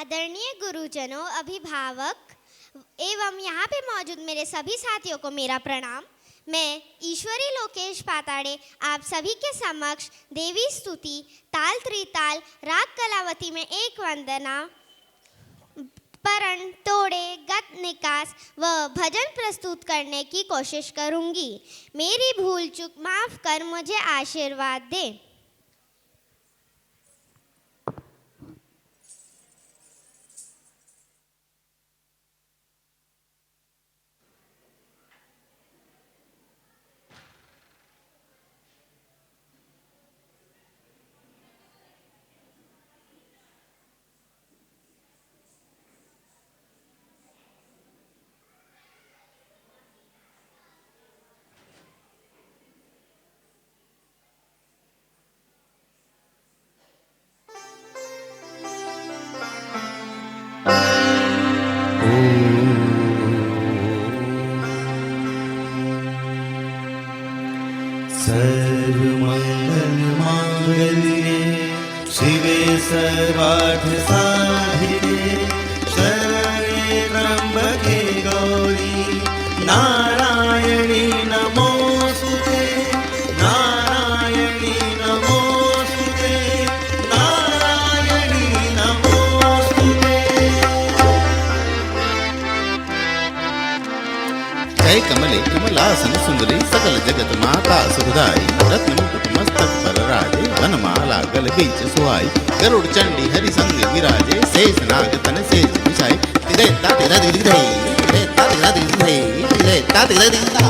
आदरणीय गुरुजनों, अभिभावक एवं यहाँ पे मौजूद मेरे सभी साथियों को मेरा प्रणाम। मैं ईश्वरी लोकेश पाताड़े आप सभी के समक्ष देवी स्तुति ताल त्रिताल राग कलावती में एक वंदना, परण, तोड़े, गत, निकास व भजन प्रस्तुत करने की कोशिश करूँगी। मेरी भूल चूक माफ़ कर मुझे आशीर्वाद दे। सर्वमङ्गलमाङ्गल्ये शिवे सर्वार्थसाधिके शरण्ये त्र्यम्बके गौरी नारायणी नमोऽस्तुते नारायणी नमोऽस्तुते नारायणी नमोऽस्तुते। जय कमले कमलासन सुंदरी सकल जगत माता सुखदाई रत्न मुकुट मस्तक पर राजे वनमाला गल बीच सुहाई गरुड़ चंडी हरि संग विराजे शेष नाग तन शेष बिछाई तिरे ताते रदि दिधई तिरे ताते रदि दिधई तिरे ताते रदि दिधा।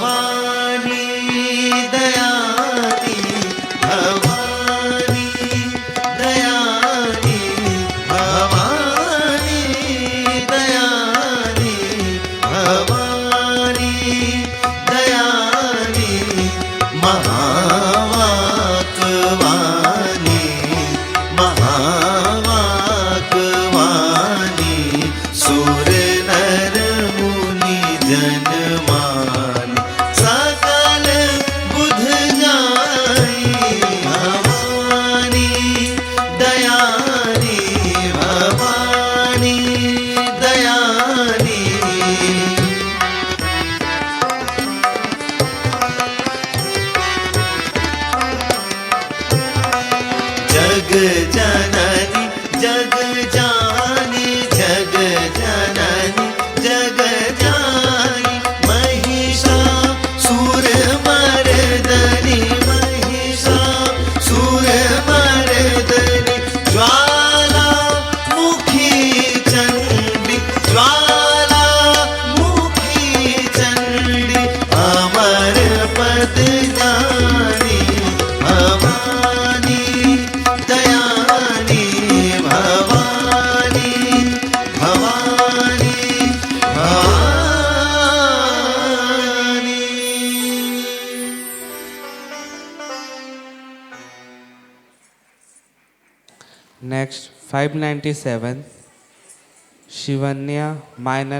ભવાની દયાની ભવાની દયાની ભવાની દયાની ભવાની દયાની મહાવાકવાની મહાવાકવાની સુર નર મુનિ જનમાની સકલ બુધ જાઈ ભવાની દયાની ભવાની દયાની જગ જનની જગ જાની જગ જનની જગ જાની મહિષા સુર મર્દની મહિષા સુર મર્દની જ્વાલા મુખી ચંડી જ્વાલા મુખી ચંડી અમર પદ Jani Bhavani દયાની Bhavani Bhavani Bhavani Next, 597, Shivanya, minor